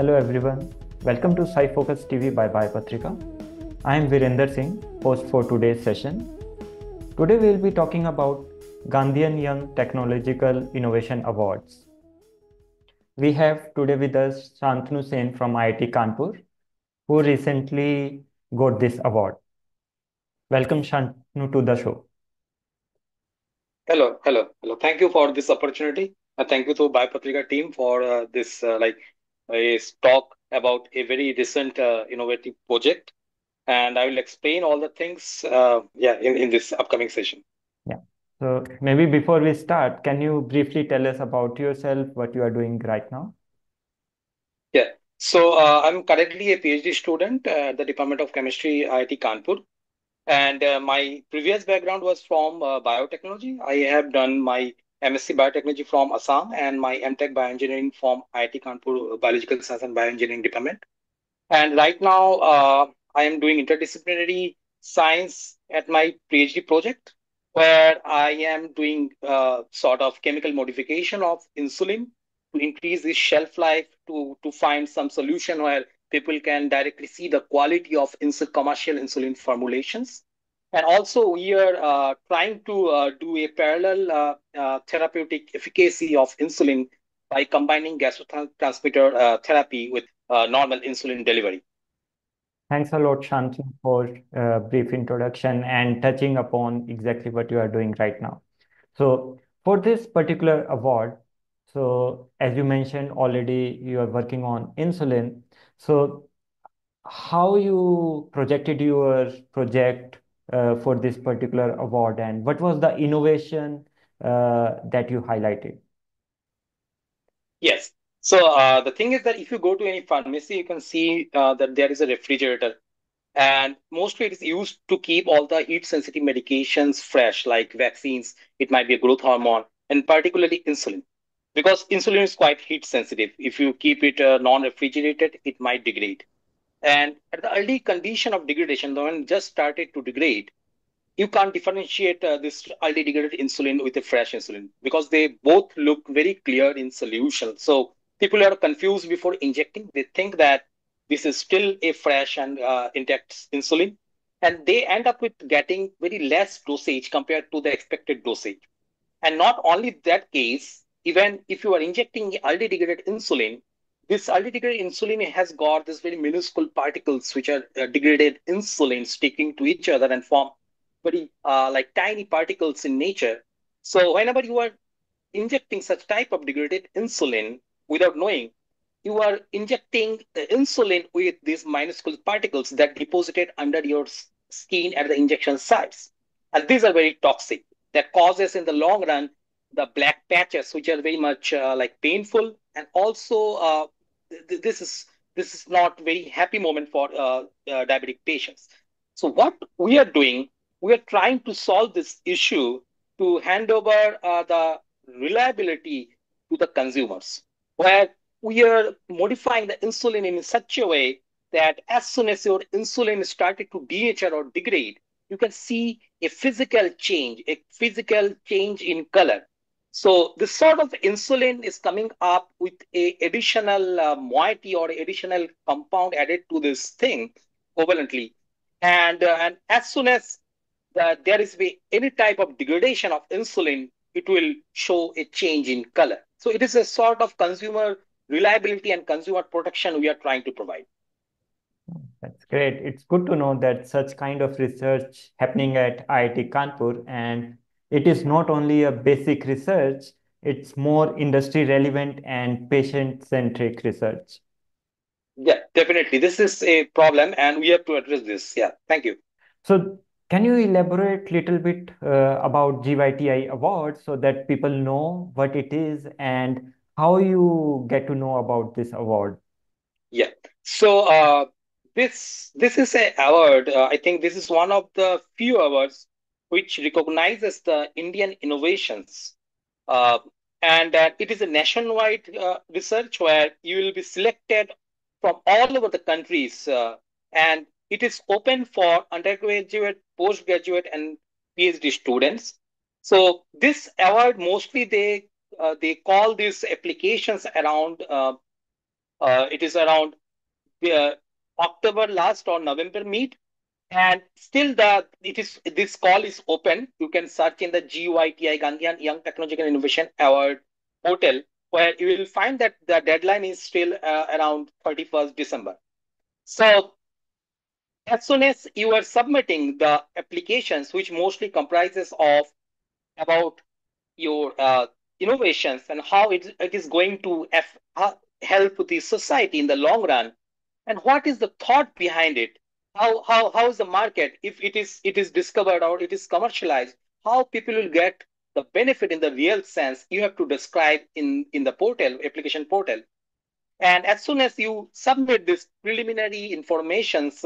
Hello everyone. Welcome to SciFocus TV by Patrika. I am Virender Singh, host for today's session. Today we will be talking about Gandhian Young Technological Innovation Awards. We have today with us Shantanu Sen from IIT Kanpur, who recently got this award. Welcome Shantanu to the show. Hello. Thank you for this opportunity. Thank you to Biopatrika team for this a talk about a very recent innovative project. And I will explain all the things in this upcoming session. Yeah. So maybe before we start, can you briefly tell us about yourself, what you are doing right now? Yeah. So I'm currently a PhD student at the Department of Chemistry, IIT Kanpur. And my previous background was from biotechnology. I have done my MSc Biotechnology from Assam and my MTech Bioengineering from IIT Kanpur Biological Science and Bioengineering Department. And right now, I am doing interdisciplinary science at my PhD project, where I am doing sort of chemical modification of insulin to increase the shelf life, to find some solution where people can directly see the quality of commercial insulin formulations. And also, we are trying to do a parallel therapeutic efficacy of insulin by combining gastrotransmitter therapy with normal insulin delivery. Thanks a lot, Shantanu, for a brief introduction and touching upon exactly what you are doing right now. So, for this particular award, so as you mentioned already, you are working on insulin. So, how you projected your project for this particular award, and what was the innovation that you highlighted? Yes. So the thing is that if you go to any pharmacy, you can see that there is a refrigerator, and mostly it is used to keep all the heat sensitive medications fresh, like vaccines. It might be a growth hormone, and particularly insulin, because insulin is quite heat sensitive. If you keep it non-refrigerated, it might degrade. And at the early condition of degradation, the one just started to degrade, you can't differentiate this early degraded insulin with a fresh insulin because they both look very clear in solution. So people are confused before injecting. They think that this is still a fresh and intact insulin, and they end up with getting very less dosage compared to the expected dosage. And not only that case, even if you are injecting early degraded insulin, this early degraded insulin has got this very minuscule particles which are degraded insulin sticking to each other and form very like tiny particles in nature. So whenever you are injecting such type of degraded insulin without knowing, you are injecting the insulin with these minuscule particles that deposited under your skin at the injection sites. And these are very toxic. That causes in the long run the black patches, which are very much like painful. And also, this is not very happy moment for diabetic patients. So what we are doing, we are trying to solve this issue to hand over the reliability to the consumers, where we are modifying the insulin in such a way that as soon as your insulin started to denature or degrade, you can see a physical change in color. So this sort of insulin is coming up with a additional moiety or additional compound added to this thing covalently. And as soon as there is any type of degradation of insulin, it will show a change in color. So it is a sort of consumer reliability and consumer protection we are trying to provide. That's great. It's good to know that such kind of research happening at IIT Kanpur, and it is not only a basic research, it's more industry relevant and patient centric research. Yeah, definitely. This is a problem and we have to address this. Yeah, thank you. So, can you elaborate little bit about GYTI Award so that people know what it is and how you get to know about this award? Yeah. So this is a award. I think this is one of the few awards which recognizes the Indian innovations. Uh, and it is a nationwide research where you will be selected from all over the countries, and it is open for undergraduate, postgraduate, and PhD students. So this award mostly they call these applications around It is around uh, October last or November mid. And still this call is open. You can search in the GYTI Gandhian Young Technological Innovation Award portal, where you will find that the deadline is still around 31st December. So as soon as you are submitting the applications, which mostly comprises of about your innovations and how it is going to help the society in the long run, and what is the thought behind it, how is the market, if it is discovered or it is commercialized, how people will get the benefit in the real sense, you have to describe in the portal, application portal. And as soon as you submit this preliminary informations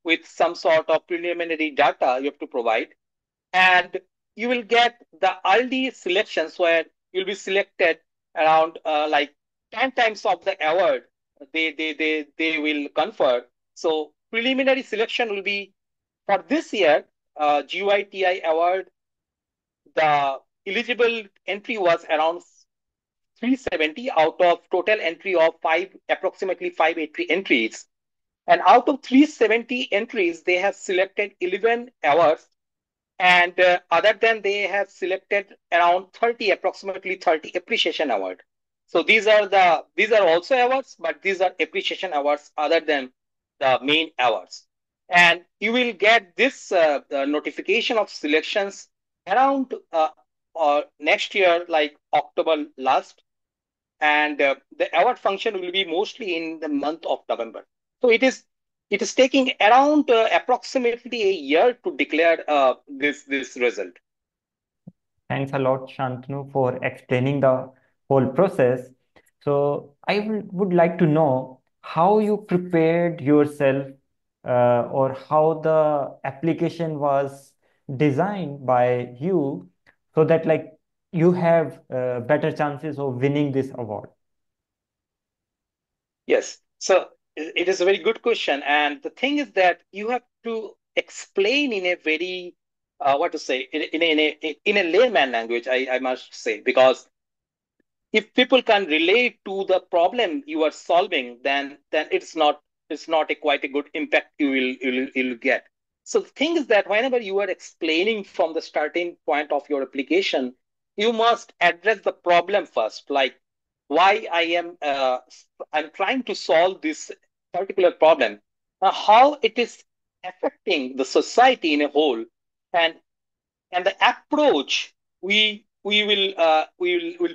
with some sort of preliminary data you have to provide, and you will get the early selections where you'll be selected around like 10 times of the award they will confer. So preliminary selection will be for this year, GYTI award, the eligible entry was around 370 out of total entry of approximately 580 entries. And out of 370 entries, they have selected 11 awards, and other than they have selected around 30, approximately 30 appreciation award. So these are also awards, but these are appreciation awards other than the main awards. And you will get this the notification of selections around or next year, like October last, and the award function will be mostly in the month of November. So it is taking around approximately a year to declare this result. Thanks a lot, Shantanu, for explaining the whole process. So I would like to know how you prepared yourself, or how the application was designed by you, so that like you have better chances of winning this award. Yes. So it is a very good question, and the thing is that you have to explain in a very what to say, in a layman language, I must say, because if people can relate to the problem you are solving, then it's not a quite a good impact you will get. So the thing is that whenever you are explaining from the starting point of your application, you must address the problem first, like why I'm trying to solve this particular problem, how it is affecting the society in a whole, and the approach we will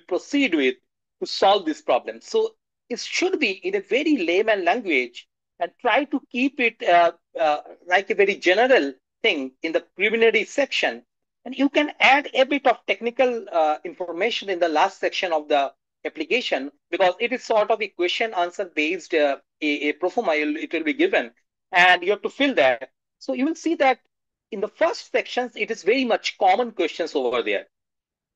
proceed with to solve this problem. So it should be in a very layman language, and try to keep it like a very general thing in the preliminary section. And you can add a bit of technical information in the last section of the application, because it is sort of a question answer based a pro forma it will be given, and you have to fill that. So you will see that in the first sections, it is very much common questions over there.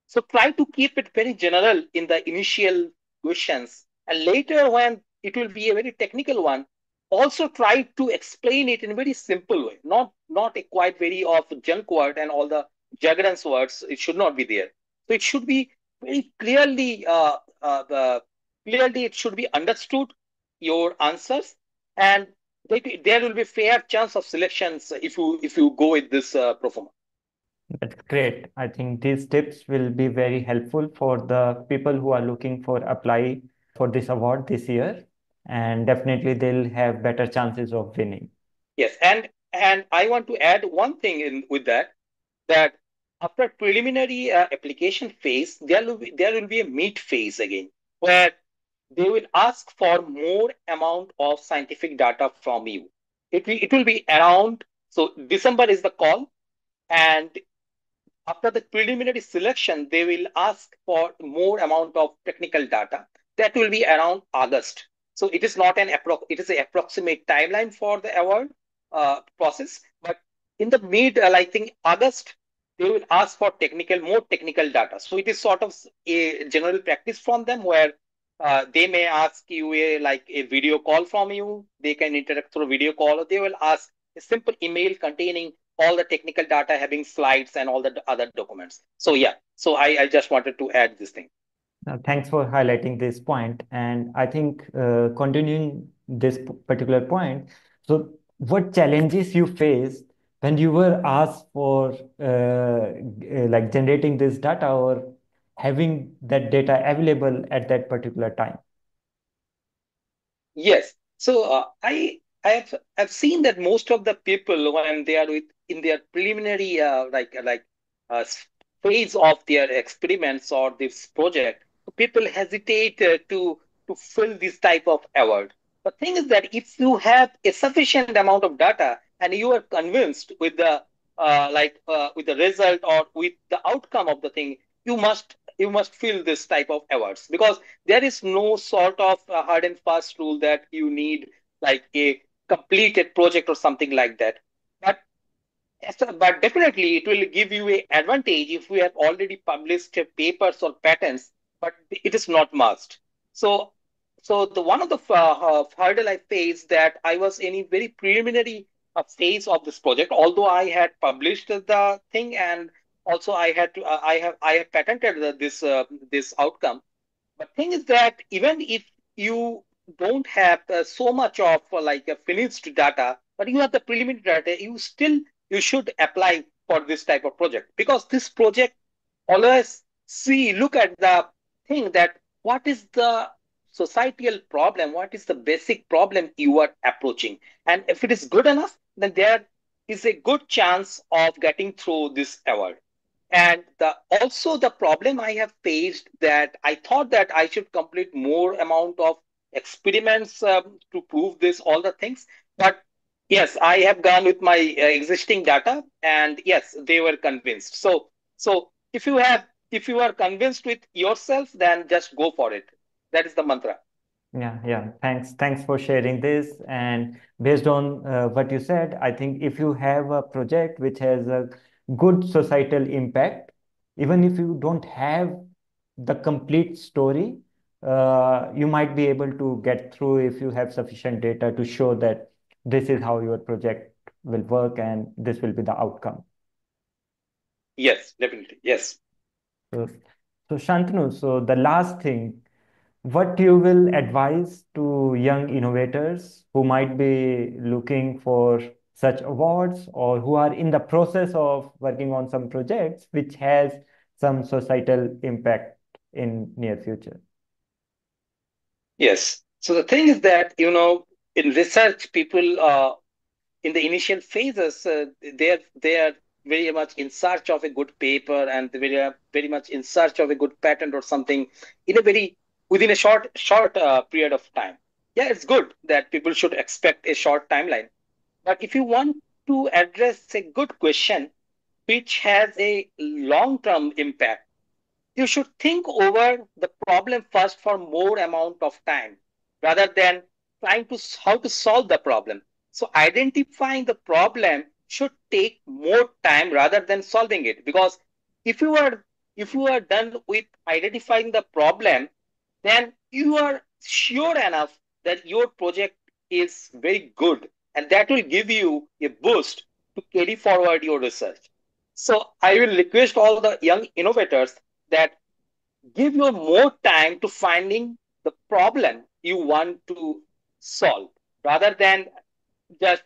So try to keep it very general in the initial questions. And later, when it will be a very technical one, also try to explain it in a very simple way, not a quite very of junk word and all the jargon's words. It should not be there. So it should be very clearly, clearly it should be understood your answers, and there will be fair chance of selections if you go with this pro forma. That's great. I think these tips will be very helpful for the people who are looking for apply for this award this year, and definitely they'll have better chances of winning. Yes, and I want to add one thing in with that after preliminary application phase, there will be a meet phase again, where they will ask for more amount of scientific data from you. It will be around, so December is the call, and after the preliminary selection, they will ask for more amount of technical data. That will be around August. So it is not it is an approximate timeline for the award process. But in the mid, I think August, they will ask for more technical data. So it is sort of a general practice from them, where they may ask you like a video call from you. They can interact through video call, or they will ask a simple email containing all the technical data, having slides and all the other documents. So yeah, so I just wanted to add this thing. Thanks for highlighting this point. And I think continuing this particular point, so what challenges you faced when you were asked for like generating this data or having that data available at that particular time? Yes. So I've seen that most of the people when they are in their preliminary phase of their experiments or this project, people hesitate to fill this type of award. The thing is that if you have a sufficient amount of data and you are convinced with the with the result or with the outcome of the thing, you must fill this type of awards because there is no sort of hard and fast rule that you need like a completed project or something like that. But but definitely it will give you a advantage if we have already published papers or patents, but it is not must. So, so the one of the hurdle I faced that I was in a very preliminary phase of this project, although I had published the thing and also I had to I have patented this outcome, but thing is that even if you don't have so much of finished data, but you have the preliminary data, you should apply for this type of project because this project always look at the thing that what is the societal problem, what is the basic problem you are approaching, and if it is good enough, then there is a good chance of getting through this award. And also the problem I have faced that I thought that I should complete more amount of experiments to prove this all the things. But yes, I have gone with my existing data, and yes, they were convinced. So if you are convinced with yourself, then just go for it. That is the mantra. Yeah, yeah. Thanks for sharing this. And based on what you said, I think if you have a project which has a good societal impact, even if you don't have the complete story, you might be able to get through if you have sufficient data to show that this is how your project will work and this will be the outcome. Yes, definitely. Yes. So, so Shantanu, so the last thing, what you will advise to young innovators who might be looking for such awards or who are in the process of working on some projects which has some societal impact in near future? Yes. So the thing is that, in research, people in the initial phases, they are very much in search of a good paper and they are very much in search of a good patent or something in a very within a short period of time. Yeah, it's good that people should expect a short timeline. But if you want to address a good question which has a long-term impact, you should think over the problem first for more amount of time rather than trying to how to solve the problem. So identifying the problem should take more time rather than solving it, because if you are if you are done with identifying the problem, then you are sure enough that your project is very good, and that will give you a boost to carry forward your research. So I will request all the young innovators that give you more time to finding the problem you want to solve rather than just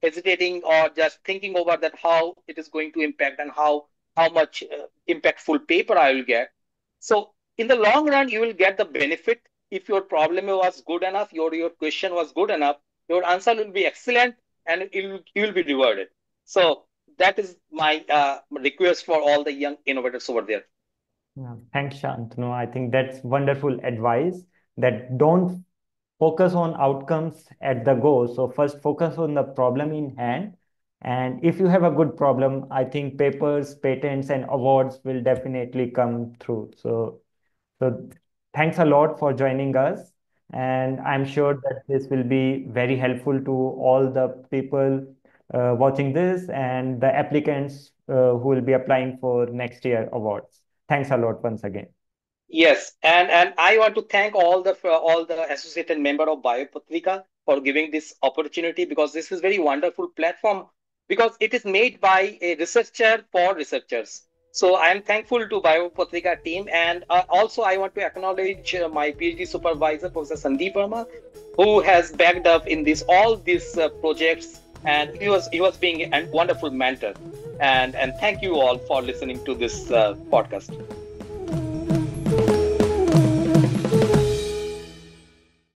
hesitating or just thinking over that how it is going to impact and how much impactful paper I will get. So in the long run you will get the benefit if your problem was good enough, your question was good enough, your answer will be excellent, and you will be rewarded. So that is my request for all the young innovators over there. Yeah, thanks, Shantanu. I think that's wonderful advice that don't focus on outcomes at the go. So first focus on the problem in hand. And if you have a good problem, I think papers, patents, and awards will definitely come through. So thanks a lot for joining us. And I'm sure that this will be very helpful to all the people watching this and the applicants who will be applying for next year awards. Thanks a lot once again. Yes, and I want to thank all the associated member of Biopatrika for giving this opportunity, because this is very wonderful platform because it is made by a researcher for researchers. So I am thankful to Biopatrika team, and also I want to acknowledge my PhD supervisor, Professor Sandeep Verma, who has backed up in this all these projects, and he was being a wonderful mentor. And thank you all for listening to this podcast.